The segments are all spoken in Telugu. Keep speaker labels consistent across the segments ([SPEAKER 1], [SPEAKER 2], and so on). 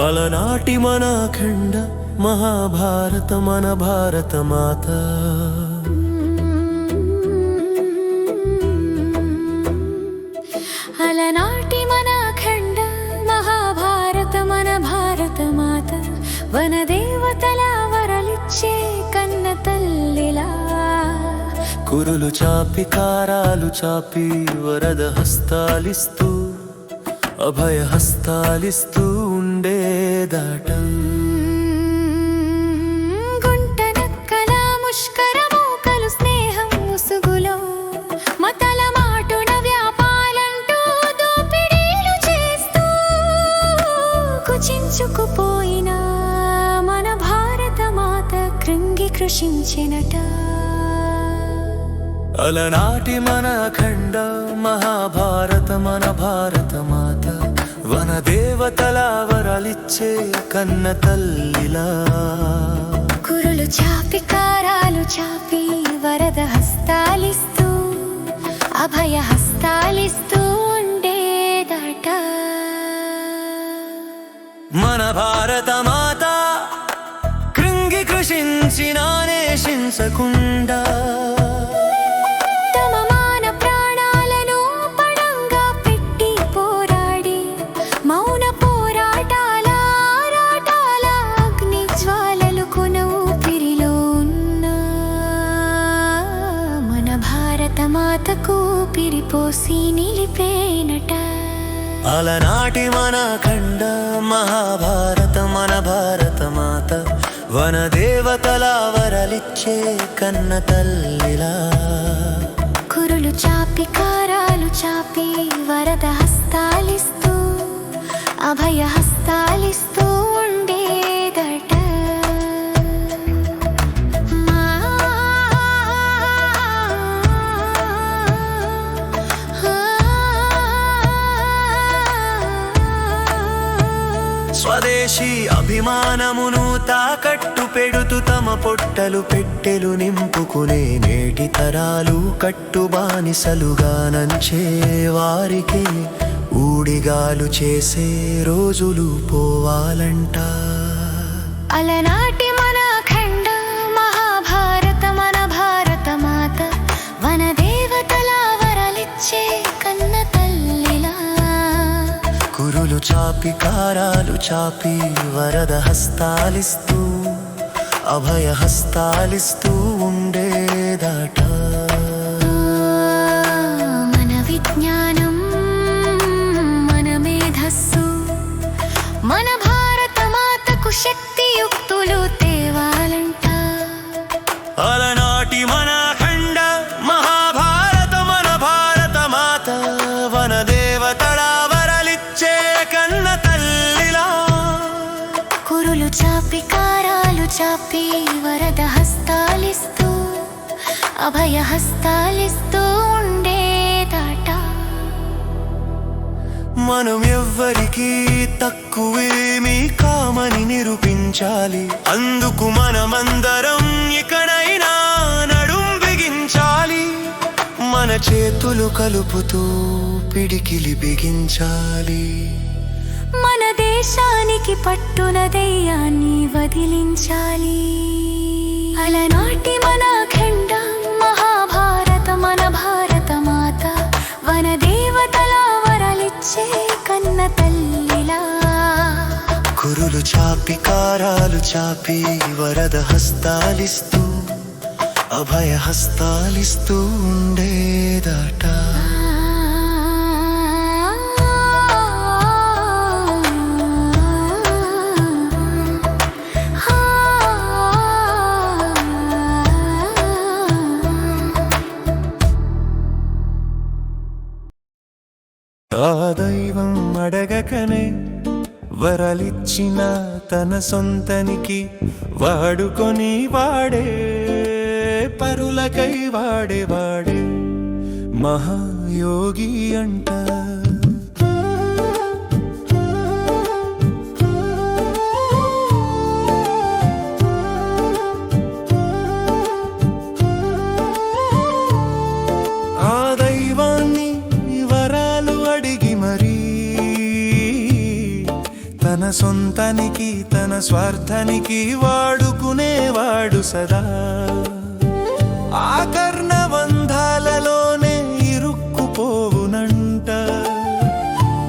[SPEAKER 1] అలనాటి మన ఖండ మహాభారత మన భారత మాత
[SPEAKER 2] అలనాటి మన ఖండ మహాభారత మన భారత మాత వనదేవతల వరలిచ్చే కన్న తల్లిలా
[SPEAKER 1] కురులు చాపి కారాలు చాపి వరద హస్తాలిస్తూ అభయ హస్తాలిస్తూ ఉండేదాట
[SPEAKER 2] గుంటనక్కల ముష్కరము కలు స్నేహం ముసుగులో మతల మాటున వ్యాపాలంటూ దోపిడీలు చేస్తూ కుచించుకుపోయిన మన భారత మాత కృంగి కృషించినట.
[SPEAKER 1] అలనాటి మన ఖండ మహాభారత మన భారత మాత వనదేవతల వరలిచ్చే కన్న తల్లిలా
[SPEAKER 2] కురులు చాపి కారాలు చాపి వరద హస్తాలిస్తూ అభయ హస్తాలిస్తూ ఉండేదట
[SPEAKER 1] మన భారత మాత కృంగి కృషించినా నేషించకుండా
[SPEAKER 2] మాతకు పిరిపోసి నిలిపేనట.
[SPEAKER 1] అలనాటి మన ఖండ మహాభారత మన భారత మాత వనదేవతల వరలిచ్చే కన్న తల్లిలా
[SPEAKER 2] కురులు చాపి కారాలు చాపి వరద హస్తాలిస్తూ అభయ హస్తాలిస్తూ ఉండేదట.
[SPEAKER 1] స్వదేశీ అభిమానమును తాకట్టు పెడుతూ తమ పొట్టలు పెట్టెలు నింపుకునే నేటి తరాలు కట్టు బానిసలుగా నంచే వారికి ఊడిగాలు చేసే రోజులు పోవాలంట.
[SPEAKER 2] అలనాటి మన ఖండ మహాభారత మన భారత మాత వనదేవతల వరలిచ్చే కన్న తల్లిలా
[SPEAKER 1] కురులు చాపి కారాలు చాపి వరద హస్తాలిస్తూ అభయ హస్తాలిస్తూ ఉండేదాట.
[SPEAKER 2] మన విజ్ఞానం మన మేధస్సు మన భారత మాతకు శక్తియుక్తులు తేవాలంట.
[SPEAKER 1] అలనాటి మన ఖండ మహాభారత మన భారత మాత వనదేవతల వరలిచ్చే కన్న తల్లిలా
[SPEAKER 2] కురులు చాపి కారాలు చాపి వరద హస్తాలిస్తూ అభయ హస్తాలిస్తూ ఉండేదాట.
[SPEAKER 1] మనం ఎవ్వరికీ తక్కువేమీ కామని నిరూపించాలి. అందుకు మనమందరం ఇకనైనా నడుం బిగించాలి. మన చేతులు కలుపుతూ పిడికిలి బిగించాలి.
[SPEAKER 2] మన దేశానికి పట్టున దెయ్యాన్ని వదిలించాలి. అలనాటి మన ఖండ మహాభారత మన భారత మాత వనదేవతల వరలిచ్చే కన్న తల్లిలా
[SPEAKER 1] కురులు చాపి కారాలు చాపి వరద హస్తాలిస్తూ అభయ హస్తాలిస్తూ ఉండేదాట. ఆ దైవం అడగకనే వరలిచ్చిన తన సొంతనికి వాడుకొని వాడే పరులకై వాడే మహాయోగి అంట. ఆ దైవాన్ని వరాలు అడిగి మరీ తన సొంతానికి తన స్వార్థానికి వాడుకునేవాడు సదా. ఆ కర్ణబంధాలలోనే ఇరుక్కుపోవునంట.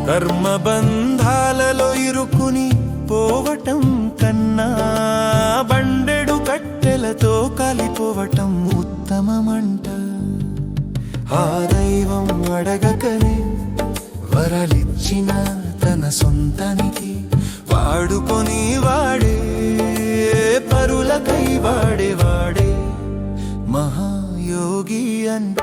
[SPEAKER 1] కర్మబంధాలలో ఇరుక్కుని పోవటం కన్నా బండెడు కట్టెలతో కలిపోవటం ఉత్తమమంట. ఆ దైవం అడగకనే వరలిచ్చిన తన సొంతానికి వాడుకొని వాడే పరులకై వాడే మహాయోగి అంట.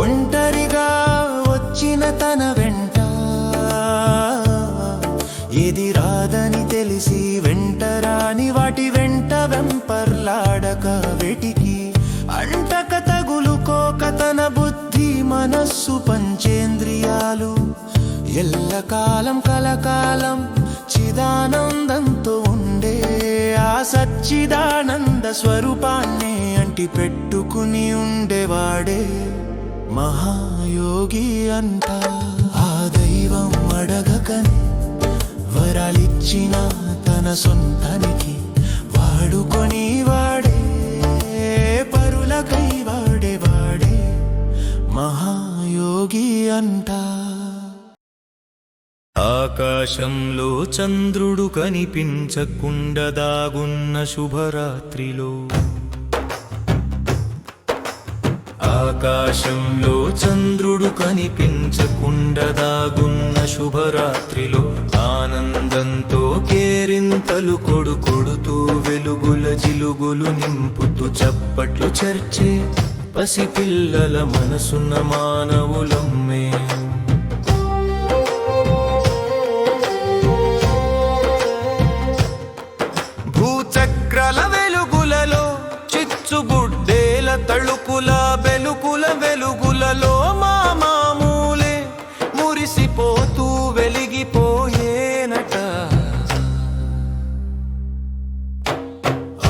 [SPEAKER 1] ఒంటరిగా వచ్చిన తన వెంట ఏది రాదని తెలిసి వెంటరాని వాటి వెంట వెంపర్లాడక వెటికి అంటక తగులుకోక తన బుద్ధి మనస్సు పంచేంద్రియాలు ఎల్లకాలం కలకాలం చిదానందంతో ఉండే ఆ సచ్చిదానంద స్వరూపాన్నే అంటి పెట్టుకుని ఉండేవాడే మహాయోగి అంట. ఆ దైవం అడగకనే వరాలిచ్చిన తన సొంతానికి వాడుకొని వాడే పరులకై వాడే మహాయోగి అంట. ఆకాశంలో చంద్రుడు కనిపించకుండా దాగున్న శుభరాత్రిలో, ఆకాశంలో చంద్రుడు కనిపించకుండా దాగున్న శుభరాత్రిలో ఆనందంతో కేరింతలు కొడుతూ వెలుగుల జిలుగులు నింపుతూ చప్పట్లు చర్చే పసిపిల్లల మనసున్న మానవులమ్మే. భూచక్రాల వెలుగులలో చిచ్చుబుడ్డేల తళుకుల బెలుకుల వెలుగులలో మామూలే మురిసిపోతూ వెలిగిపోయేనట.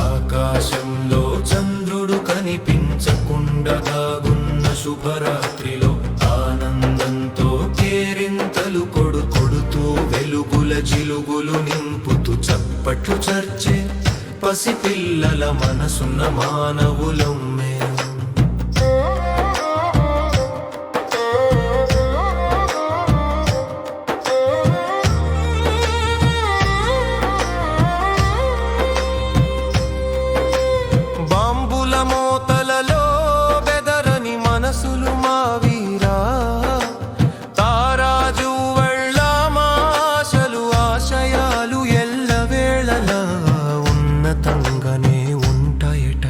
[SPEAKER 1] ఆకాశంలో చంద్రుడు కనిపించకుండా దాగున్న శుభరాత్రిలో ఆనందంతో కేరింతలు కొడుతూ వెలుగుల జిలుగులు నింపుతూ చప్పట్లు చర్చే పసిపిల్లల మనసున్న మానవులమ్మే. బాంబుల మోతలలో బెదరని మనసులు మావీరా, తారాజు వళ్ళ మాశలు ఆశయాలు ఎల్లవేళలా ఉన్నతంగానే ఉంటాయట.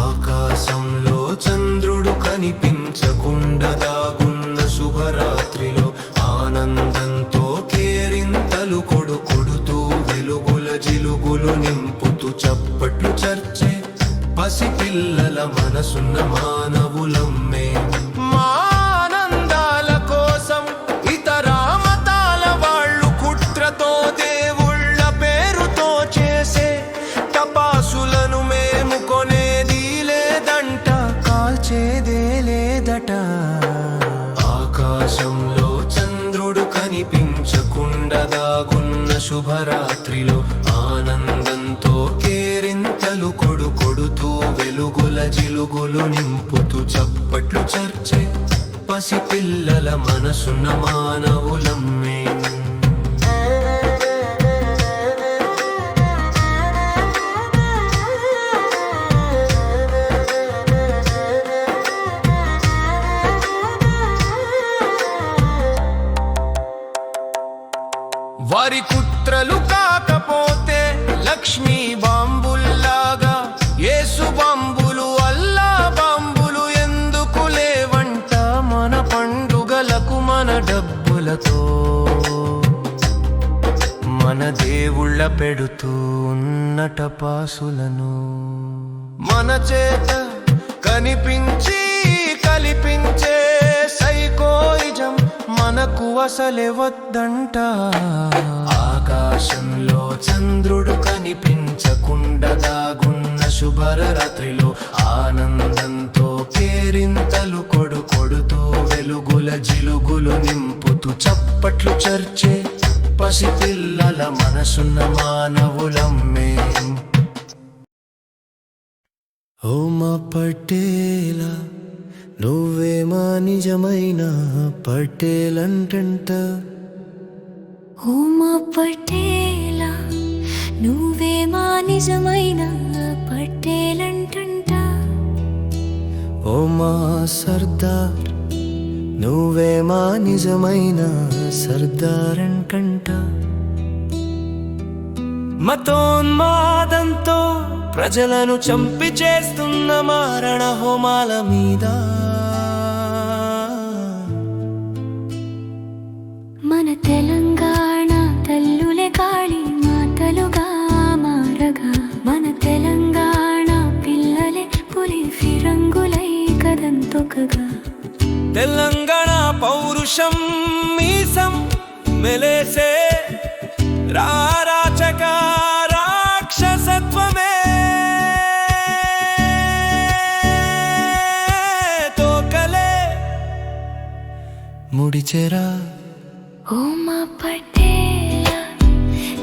[SPEAKER 1] ఆకాశంలో చంద్రుడు కనిపించకుండా దాగున్న శుభరాత్రిలో ఆనందంతో కేరింతలు కొడుతూ వెలుగుల జిలుగులు నింపుతూ చప్పట్లు చర్చే పసిపిల్లల మనసున్న మానవులమ్మే. ఆనందాల కోసం ఇతర మతాల వాళ్ళు కుట్రతో దేవుళ్ళ పేరుతో చేసే టపాసులను మేము కొనేది లేదంట, కాల్చేదే లేదట. ఆకాశంలో చంద్రుడు కనిపించకుండా దాగున్న శుభరాత్రిలో ఆనందంతో కేరింతలు కొడుతూ వెలుగుల జిలుగులు నింపుతూ చప్పట్లు చర్చే పసిపిల్లల మనసున్న మానవులమ్మే. వారి కుట్ర లక్ష్మీ బాంబుల్లాగా యేసు బాంబులు అల్లా బాంబులు ఎందుకు లేవంట మన పండుగలకు మన డబ్బులతో మన దేవుళ్ళ పెడుతూ ఉన్న టపాసులను మన చేత కనిపించి కల్పించే సైకోయిజం మనకు అసలే వద్దంట ఆకాశంలో చంద్రుడు కనిపించకుండా దాగున్న శుభరాత్రిలో ఆనందంతో కేరింతలు కొడుతూ వెలుగుల జిలుగులు నింపుతూ చప్పట్లు చర్చే పసిపిల్లల మనసున్న మానవులం మేం
[SPEAKER 3] ఓ మా పటేలా నువ్వే మా నిజమైన పటేలంటంట
[SPEAKER 2] ఓ మా పటేలా నువ్వే మా నిజమైన పటేలంటంట
[SPEAKER 3] ఓ మా సర్దార్ నువ్వే మా నిజమైన సర్దారంటంట మతోన్మాదంతో ప్రజలను చంపి చేస్తున్న మారణ హోమాల మీద
[SPEAKER 2] మన తెలంగాణ తల్లులే కాళీ మాతలుగా మారగా మన తెలంగాణ పిల్లలే పులి ఫిరంగులై కదంతొకగా
[SPEAKER 3] తెలంగాణ పౌరుషం మీసం మెలేసే రారాచక రాక్షసత్వమే తోకలే ముడిచెరా
[SPEAKER 2] ఓ మా పటేలా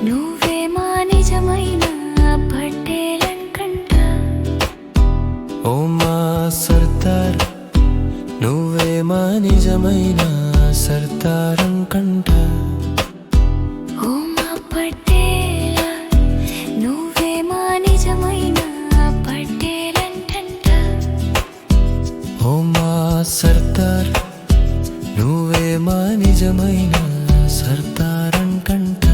[SPEAKER 2] నువ్వే మా నిజమైన పటేలంటంట
[SPEAKER 3] ఓ మా సర్దార్ నువ్వే మా నిజమైన సర్దారంకంట
[SPEAKER 2] ఓ మా పటేలా నువ్వే మా నిజమైన పటేలంటంట
[SPEAKER 3] ఓ మా సర్దార్ నువ్వే మా నిజమైన సర్దారంకంట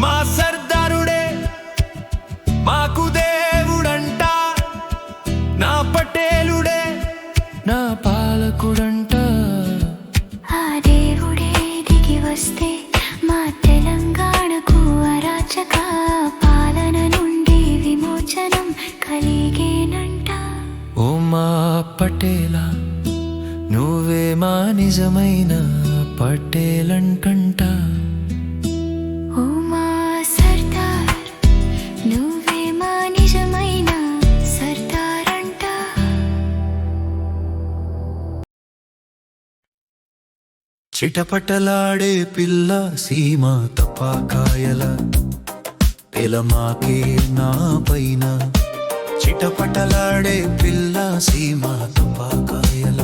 [SPEAKER 3] మా సర్దారుడే మాకు దేవుడంట నా పటేలుడే నా పాలకుడంట
[SPEAKER 2] ఆ దేవుడే దిగి వస్తే మా తెలంగాణకు అరాచక పాలన నుండి విమోచనం కలిగేనంట
[SPEAKER 3] ఓ మా పటేలా నువ్వే మా నిజమైన పటేలంటంట
[SPEAKER 2] ఓ మా సర్దార్ నువ్వే మా నిజమైన సర్దారంట
[SPEAKER 3] చిటపటలాడే పిల్ల సీమ తపాకాయల తెలమాకే నా పైన చిటపటలాడే పిల్ల సీమ తపాకాయల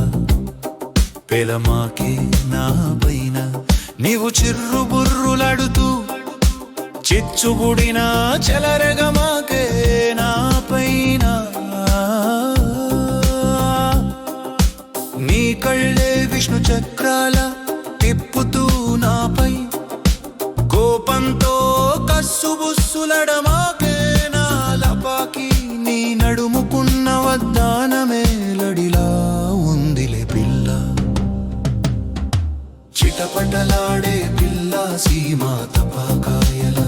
[SPEAKER 3] పెలమాకే నా పైన నీవు చిర్రుబుర్రులాడుతూ చిచ్చుబుడిన చెలరెగమాకే నా పైన నీ కళ్ళే విష్ణు చక్రాల తిప్పుతూ నాపై కోపంతో కస్సుబుస్సులడమాకే నా లపాకి నీ నడుముకున్న వద్దానమే లడిలా ఉందిలే పిల్ల చిటపటలాడే పిల్ల సీమ తపాకాయల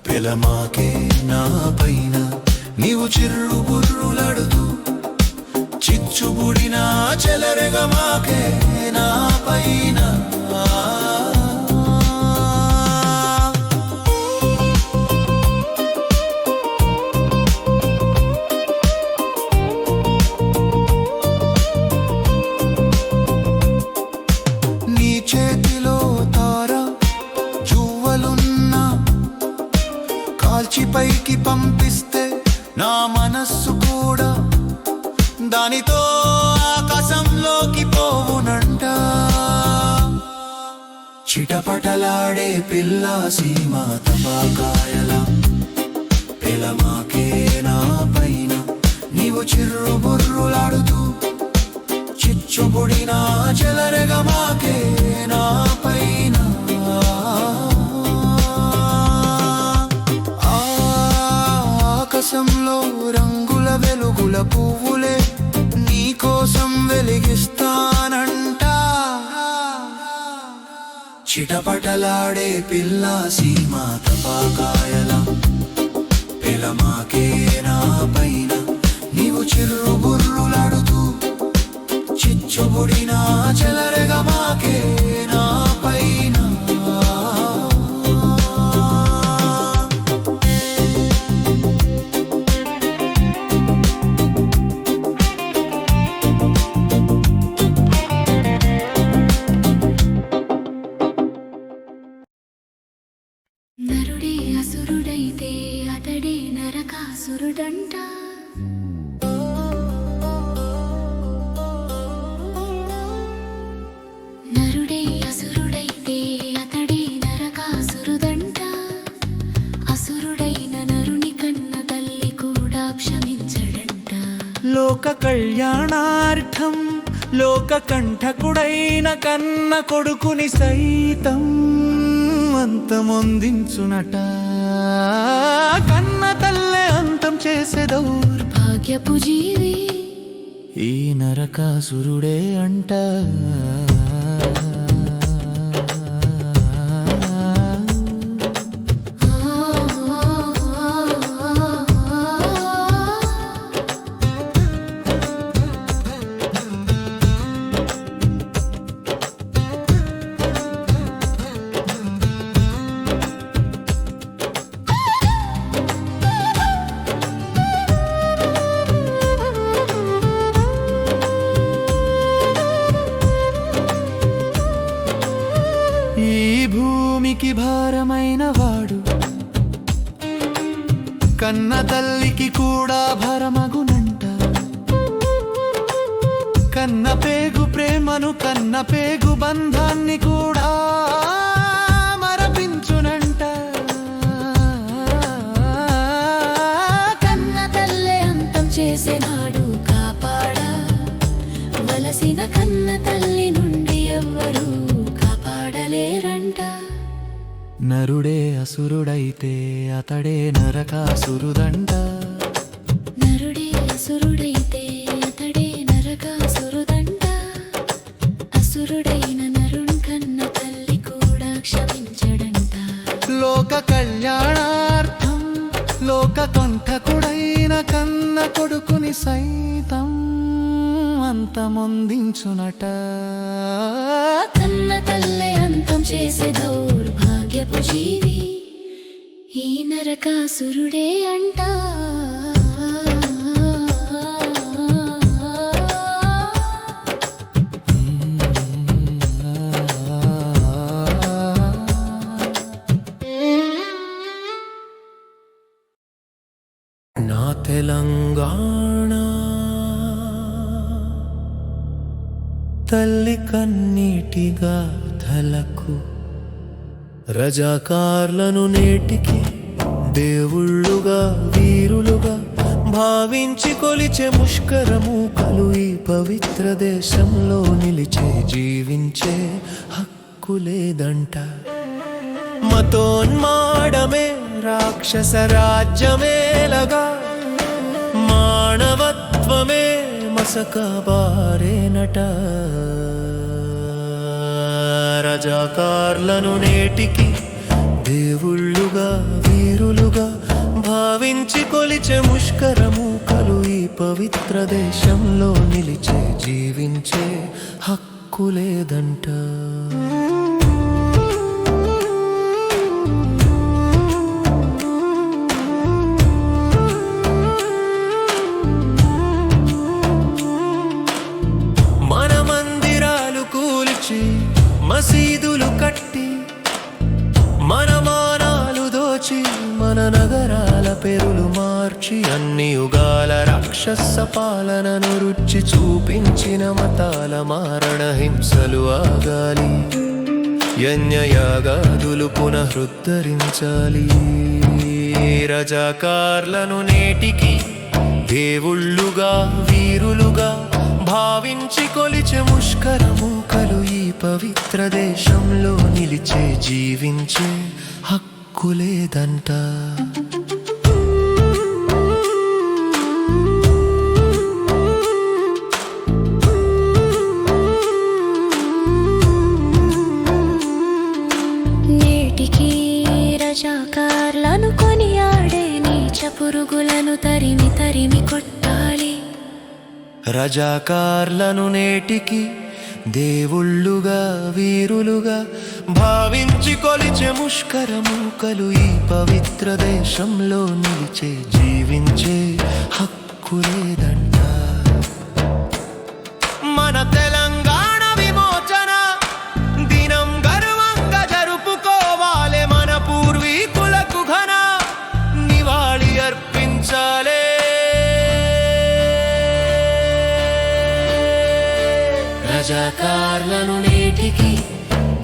[SPEAKER 3] పెలమాకే నా పైన నీవు చిర్రు బుర్రులాడుతూ చిచ్చుబుడిన చెలరెగమాకే నా పైన నీ చేతిలో తార జువ్వలున్నా కాల్చి పైకి పంపిస్తే నా మనస్సు కూడా దానితో ఆకాశంలోకి పోవునంట చిటపటలాడే పిల్ల సీమ తపాకాయల పిలమాకే నా పైన నీవు చిర్రుబుర్రులాడుతూ చిచ్చుబుడిన చెలరెగమాకే నా పైన ఆకాశంలో రంగుల వెలుగుల పువ్వులే నీకోసం వెలిగిస్తానంట చిటపటలాడే పిల్ల సీమ తపాకాయల పిలమాకే నా పైన నీవు చిర్రుబుర్రులాడుతూ చిచ్చుబుడిన చెలరెగమాకే నా పైన
[SPEAKER 2] నరుడే అసురుడైతే అతడే నరకాసురుడంట నరుడే అసురుడైతే అతడే నరకాసురుడంట అసురుడైన నరుని కన్న తల్లి కూడా క్షమించడంట
[SPEAKER 4] లోక కళ్యాణార్థం లోక కంఠకుడైన కన్న కొడుకుని సైతం అంతమొందించునట కన్న తల్లే అంతం చేసే
[SPEAKER 2] దౌర్భాగ్యపు జీవి
[SPEAKER 4] ఈ నరకాసురుడే అంట భూమికి భారమైన వాడు కన్న తల్లికి కూడా భారమగునంట కన్న పేగు ప్రేమను కన్న పేగు బంధాన్ని కూడా మరపించునంట
[SPEAKER 2] కన్న తల్లే అంతం చేసేనాడు కాపాడ వలసిన కన్న తల్లి నుండి ఎవ్వరూ కాపాడలేరంట
[SPEAKER 4] నరుడే అసురుడైతే అతడే నరకాసురుడంట
[SPEAKER 2] నరుడే అసురుడైతే అతడే నరకాసురుడంట అసురుడైన నరుని కన్న తల్లి కూడా క్షమించడంట
[SPEAKER 4] లోక కళ్యాణార్థం లోక కంఠకుడైన కన్న కొడుకుని సైతం అంతమొందించునట
[SPEAKER 2] కన్న తల్లే అంతం చేసే దౌర్భాగ్యపు జీవి ఈ నరకాసురుడే అంట
[SPEAKER 1] నా తెలంగాణ తల్లి కన్నీటి గాథలకు రజాకార్లను నేటికి దేవుళ్ళుగా వీరులుగా భావించి కొలిచే ముష్కరమూకలు ఈ పవిత్ర దేశంలో నిలిచే జీవించే హక్కు లేదంట మతోన్మాడమే రాక్షస రాజ్యమేలగా మానవత్వమే మసకబారేనట రజాకార్లను నేటికి దేవుళ్ళుగా వీరులుగా భావించి కొలిచే ముష్కరమూకలు ఈ పవిత్ర దేశంలో నిలిచే జీవించే హక్కు లేదంట మసీదులు కట్టి మన మానాలు దోచి మన నగరాల పేరులు మార్చి అన్ని యుగాల రాక్షస పాలనను రుచి చూపించిన మతాల మారణ హింసలు ఆగాలి యజ్ఞయాగాదులు పునరుద్ధరించాలి. రజాకార్లను నేటికి దేవుళ్ళుగా వీరులుగా భావించి కొలిచే ముష్కరమూకలు ఈ పవిత్ర దేశంలో నిలిచే జీవించే హక్కు లేదంట.
[SPEAKER 2] నేటికి రజాకార్లను కొనియాడే నీచ పురుగులను తరిమి తరిమి కొట్టాలి.
[SPEAKER 1] రజాకార్లను నేటికి దేవుళ్ళుగా వీరులుగా భావించి కొలిచే ముష్కరమూకలు ఈ పవిత్ర దేశంలో నిలిచే జీవించే హక్కు లేదంట. మన తెలంగాణ విమోచన దినం గర్వంగా జరుపుకోవాలి. మన పూర్వీకులకు ఘన నివాళి అర్పించాలి. రజాకార్లను నేటికి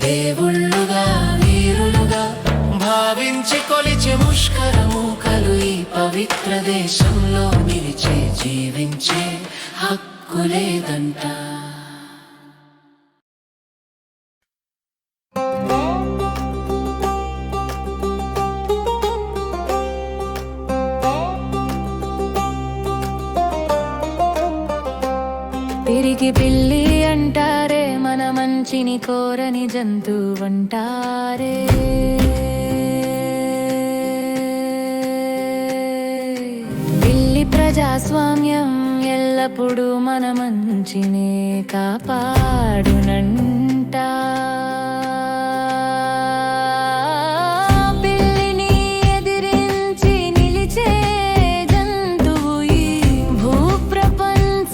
[SPEAKER 1] దేవుళ్ళుగా వీరులుగా భావించి కొలిచే ముష్కరమూకలు ఈ పవిత్ర దేశంలో నిలిచే జీవించే హక్కు లేదంట.
[SPEAKER 2] తిరిగి పిల్లి అంటారే మన మంచిని కోరని జంతువంటారే. పిల్లి ప్రజాస్వామ్యం ఎల్లప్పుడూ మన మంచినే కాపాడునంట. పిల్లిని ఎదిరించి నిలిచే జంతువు ఈ భూప్రపంచంలోనే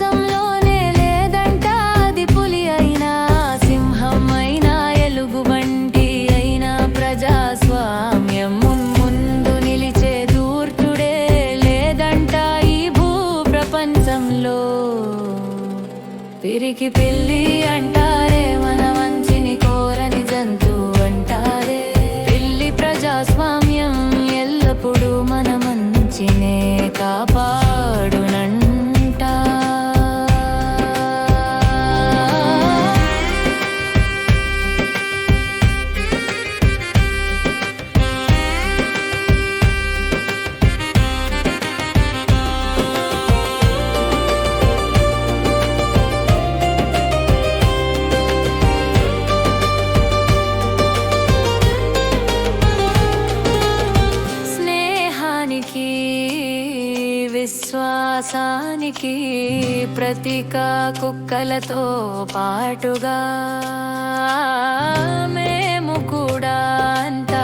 [SPEAKER 2] లేదంట. అది పులి అయినా సింహం అయినా ఎలుగుబంటి అయినా ప్రజాస్వామ్యం ముందు నిలిచే దూర్తుడే లేదంట ఈ భూప్రపంచంలో. పిరికి పిల్లి అంటారే మన మంచిని కోరని జంతువు అంటారే. పిల్లి ప్రజాస్వామ్యం ఎల్లప్పుడూ మన మంచినే కాపాడునంట. విశ్వాసానికి ప్రతీక కుక్కలతో పాటుగా మేము కూడా అంతా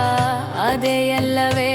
[SPEAKER 2] అదే ఎల్లవే